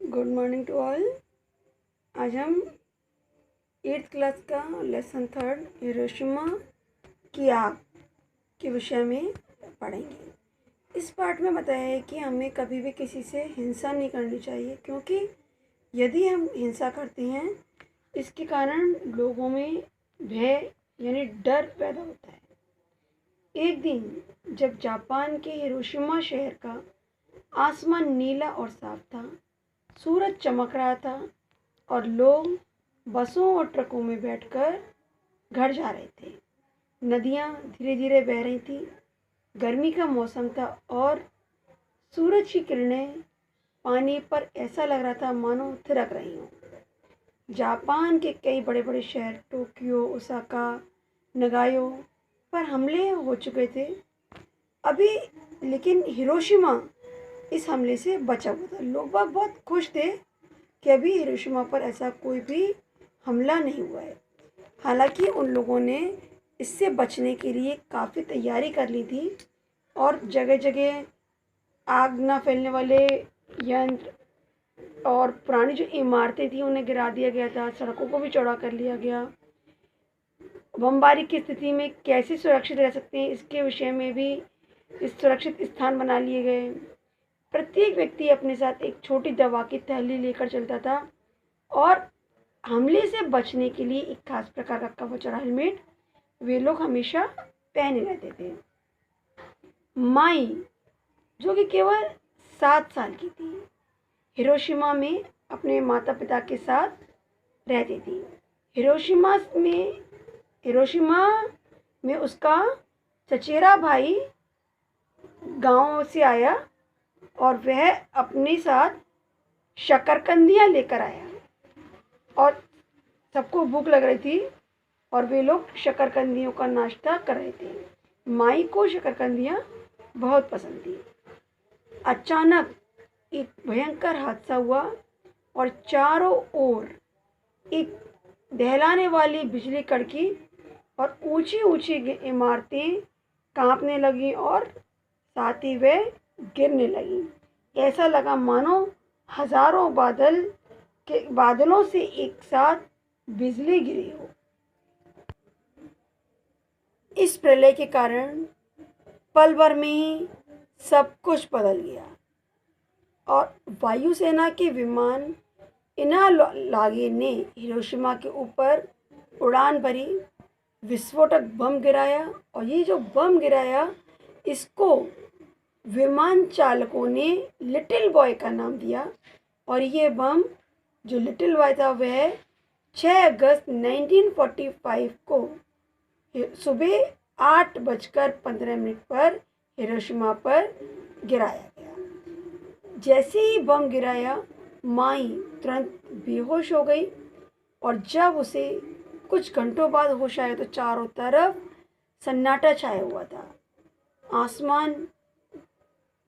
Good morning to all. आज हम 8th class का लेसन 3 हिरोशिमा की आग के विषय में पढ़ेंगे। इस पाठ में बताया है कि हमें कभी भी किसी से हिंसा नहीं करनी चाहिए, क्योंकि यदि हम हिंसा करते हैं इसके कारण लोगों में भय यानी डर पैदा होता है। एक दिन जब जापान के हिरोशिमा शहर का आसमान नीला और साफ था, सूरज चमक रहा था और लोग बसों और ट्रकों में बैठकर घर जा रहे थे। नदियाँ धीरे धीरे बह रही थीं। गर्मी का मौसम था और सूरज की किरणें पानी पर ऐसा लग रहा था मानो थिरक रही हों। जापान के कई बड़े बड़े शहर टोक्यो, ओसाका, नगायो पर हमले हो चुके थे अभी, लेकिन हिरोशिमा इस हमले से बचा हुआ था। लोग बहुत खुश थे कि अभी हिरोशिमा पर ऐसा कोई भी हमला नहीं हुआ है। हालांकि उन लोगों ने इससे बचने के लिए काफ़ी तैयारी कर ली थी और जगह जगह आग ना फैलने वाले यंत्र और पुरानी जो इमारतें थी उन्हें गिरा दिया गया था। सड़कों को भी चौड़ा कर लिया गया। बमबारी की स्थिति में कैसे सुरक्षित रह सकते हैं इसके विषय में भी इस सुरक्षित स्थान बना लिए गए। प्रत्येक व्यक्ति अपने साथ एक छोटी दवा की थैली लेकर चलता था और हमले से बचने के लिए एक खास प्रकार का कवच और हेलमेट वे लोग हमेशा पहने रहते थे। माई, जो कि केवल 7 साल की थी, हिरोशिमा में अपने माता पिता के साथ रहती थी। हिरोशिमा में उसका चचेरा भाई गांव से आया और वह अपने साथ शकरकंदियाँ लेकर आया और सबको भूख लग रही थी और वे लोग शकरकंदियों का नाश्ता कर रहे थे। माई को शकरकंदियाँ बहुत पसंद थी। अचानक एक भयंकर हादसा हुआ और चारों ओर एक दहलाने वाली बिजली कड़की और ऊंची ऊंची इमारतें कांपने लगीं और साथ ही वे गिरने लगी। ऐसा लगा मानो हजारों बादलों से एक साथ बिजली गिरी हो। इस प्रलय के कारण पल भर में ही सब कुछ बदल गया और वायुसेना के विमान इनालागे ने हिरोशिमा के ऊपर उड़ान भरी, विस्फोटक बम गिराया और ये जो बम गिराया इसको विमान चालकों ने लिटिल बॉय का नाम दिया। और ये बम जो लिटिल बॉय था वह 6 अगस्त 1945 को सुबह 8:15 पर हिरोशिमा पर गिराया गया। जैसे ही बम गिराया माई तुरंत बेहोश हो गई और जब उसे कुछ घंटों बाद होश आया तो चारों तरफ सन्नाटा छाया हुआ था। आसमान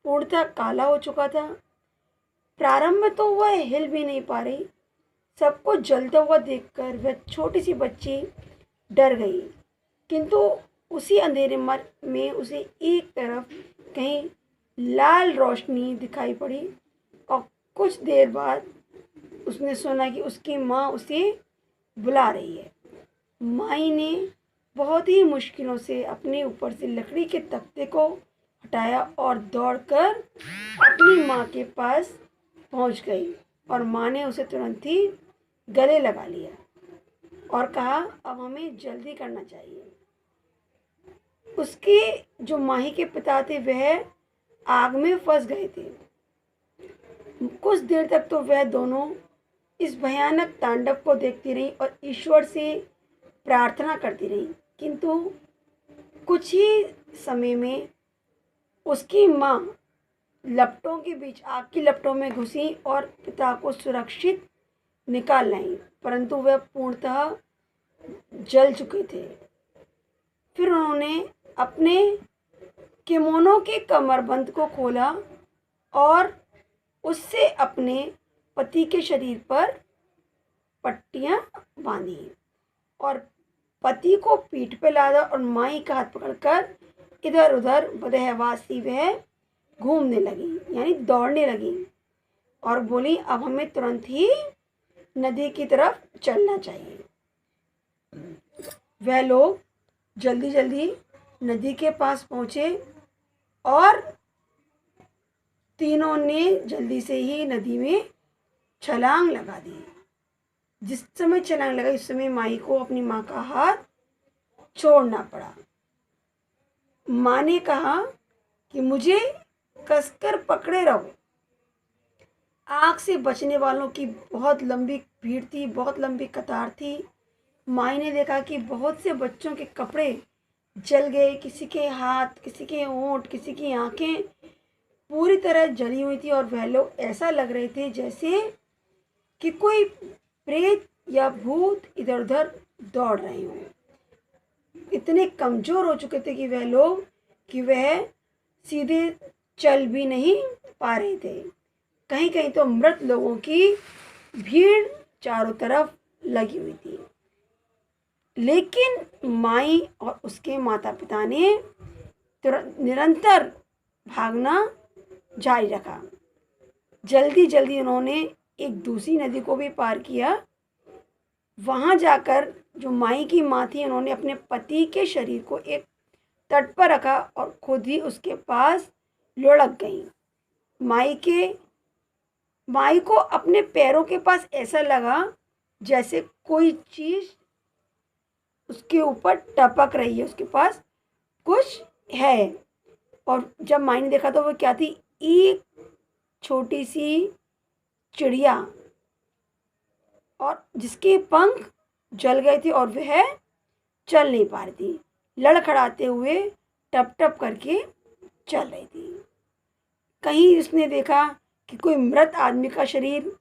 पूर्णतः काला हो चुका था। प्रारंभ में तो वह हिल भी नहीं पा रही। सबको जलता हुआ देखकर वह छोटी सी बच्ची डर गई, किंतु उसी अंधेरे में उसे एक तरफ कहीं लाल रोशनी दिखाई पड़ी और कुछ देर बाद उसने सुना कि उसकी माँ उसे बुला रही है। माई ने बहुत ही मुश्किलों से अपने ऊपर से लकड़ी के तख्ते को हटाया और दौड़कर अपनी माँ के पास पहुँच गई और माँ ने उसे तुरंत ही गले लगा लिया और कहा अब हमें जल्दी करना चाहिए। उसके जो माही के पिता थे वह आग में फंस गए थे। कुछ देर तक तो वह दोनों इस भयानक तांडव को देखती रही और ईश्वर से प्रार्थना करती रही, किंतु कुछ ही समय में उसकी माँ लपटों के बीच आग की लपटों में घुसी और पिता को सुरक्षित निकाल लाई, परंतु वह पूर्णतः जल चुके थे। फिर उन्होंने अपने किमोनो के कमरबंद को खोला और उससे अपने पति के शरीर पर पट्टियां बांधी और पति को पीठ पर लादा और माई का हाथ पकड़कर इधर उधर बदहवासी वह घूमने लगी, यानी दौड़ने लगी। और बोली अब हमें तुरंत ही नदी की तरफ चलना चाहिए। वह लोग जल्दी जल्दी नदी के पास पहुँचे और तीनों ने जल्दी से ही नदी में छलांग लगा दी। जिस समय छलांग लगाई उस समय माई को अपनी माँ का हाथ छोड़ना पड़ा। माँ ने कहा कि मुझे कसकर पकड़े रहो। आग से बचने वालों की बहुत लंबी भीड़ थी, बहुत लंबी कतार थी। माई ने देखा कि बहुत से बच्चों के कपड़े जल गए, किसी के हाथ, किसी के होंठ, किसी की आंखें पूरी तरह जली हुई थी और वह लोग ऐसा लग रहे थे जैसे कि कोई प्रेत या भूत इधर उधर दौड़ रहे हों। इतने कमज़ोर हो चुके थे कि वह सीधे चल भी नहीं पा रहे थे। कहीं कहीं तो मृत लोगों की भीड़ चारों तरफ लगी हुई थी। लेकिन माई और उसके माता पिता ने निरंतर भागना जारी रखा। जल्दी जल्दी उन्होंने एक दूसरी नदी को भी पार किया। वहाँ जाकर जो माई की माँ थी उन्होंने अपने पति के शरीर को एक तट पर रखा और खुद ही उसके पास लुढ़क गई। माई को अपने पैरों के पास ऐसा लगा जैसे कोई चीज़ उसके ऊपर टपक रही है, उसके पास कुछ है। और जब माई ने देखा तो वो क्या थी, एक छोटी सी चिड़िया, और जिसके पंख जल गए थे और वह चल नहीं पा रही थी, लड़खड़ाते हुए टप टप करके चल रही थी। कहीं उसने देखा कि कोई मृत आदमी का शरीर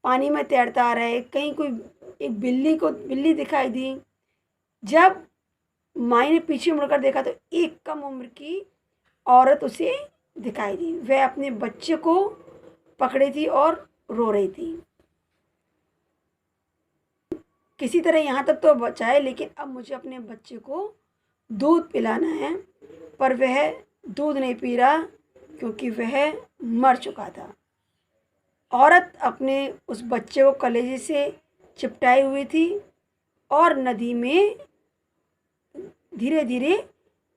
पानी में तैरता आ रहा है, कहीं कोई एक बिल्ली दिखाई दी। जब माई ने पीछे मुड़कर देखा तो एक कम उम्र की औरत उसे दिखाई दी। वह अपने बच्चे को पकड़े थी और रो रही थी। किसी तरह यहाँ तक तो बचाए, लेकिन अब मुझे अपने बच्चे को दूध पिलाना है। पर वह दूध नहीं पी रहा क्योंकि वह मर चुका था। औरत अपने उस बच्चे को कलेजे से चिपटाई हुई थी और नदी में धीरे धीरे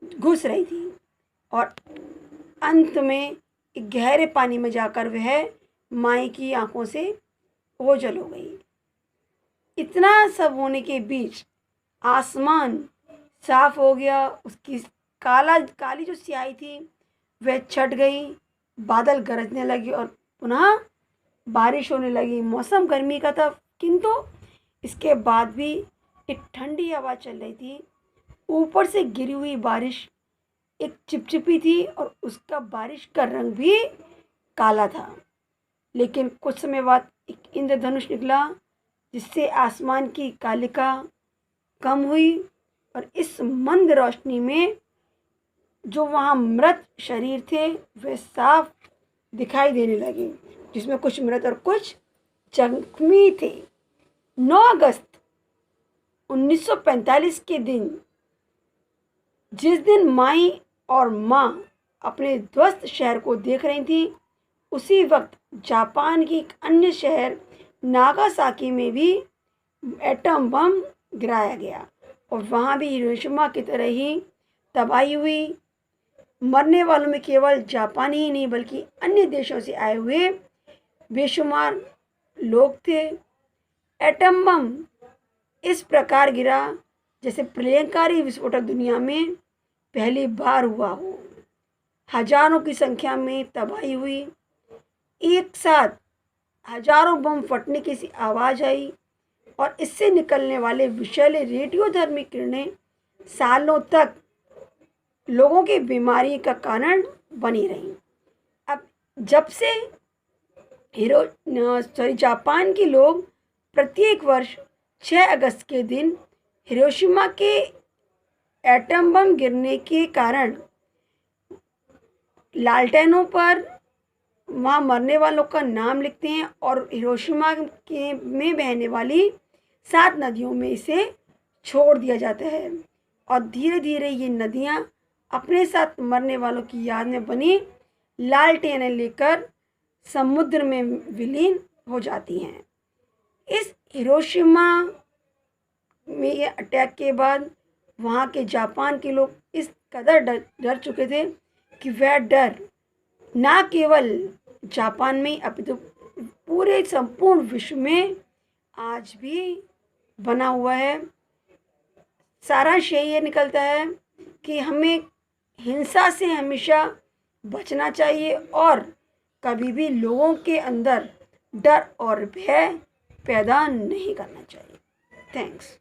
घुस रही थी और अंत में एक गहरे पानी में जाकर वह माई की आंखों से ओझल हो गई। इतना सब होने के बीच आसमान साफ हो गया। उसकी काली जो स्याही थी वह छट गई। बादल गरजने लगे और पुनः बारिश होने लगी। मौसम गर्मी का था, किंतु इसके बाद भी एक ठंडी हवा चल रही थी। ऊपर से गिरी हुई बारिश एक चिपचिपी थी और उसका बारिश का रंग भी काला था। लेकिन कुछ समय बाद एक इंद्रधनुष निकला जिससे आसमान की कालिका कम हुई और इस मंद रोशनी में जो वहाँ मृत शरीर थे वे साफ दिखाई देने लगे, जिसमें कुछ मृत और कुछ जख्मी थे। 9 अगस्त 1945 के दिन, जिस दिन माई और माँ अपने ध्वस्त शहर को देख रही थी, उसी वक्त जापान की एक अन्य शहर नागासाकी में भी एटम बम गिराया गया और वहाँ भी हिरोशिमा की तरह ही तबाही हुई। मरने वालों में केवल जापानी ही नहीं बल्कि अन्य देशों से आए हुए बेशुमार लोग थे। एटम बम इस प्रकार गिरा जैसे प्रलयंकारी विस्फोटक दुनिया में पहली बार हुआ हो। हजारों की संख्या में तबाही हुई। एक साथ हजारों बम फटने की सी आवाज़ आई और इससे निकलने वाले विषैले रेडियोधर्मी किरणें सालों तक लोगों की बीमारी का कारण बनी रही। अब जब से जापान के लोग प्रत्येक वर्ष 6 अगस्त के दिन हिरोशिमा के एटम बम गिरने के कारण लालटेनों पर वहाँ मरने वालों का नाम लिखते हैं और हिरोशिमा के में बहने वाली 7 नदियों में इसे छोड़ दिया जाता है और धीरे धीरे ये नदियाँ अपने साथ मरने वालों की याद में बनी लालटेनें लेकर समुद्र में विलीन हो जाती हैं। इस हिरोशिमा में ये अटैक के बाद वहाँ के जापान के लोग इस कदर डर चुके थे कि वह डर ना केवल जापान में अपितु पूरे संपूर्ण विश्व में आज भी बना हुआ है। सारांश ये निकलता है कि हमें हिंसा से हमेशा बचना चाहिए और कभी भी लोगों के अंदर डर और भय पैदा नहीं करना चाहिए। थैंक्स।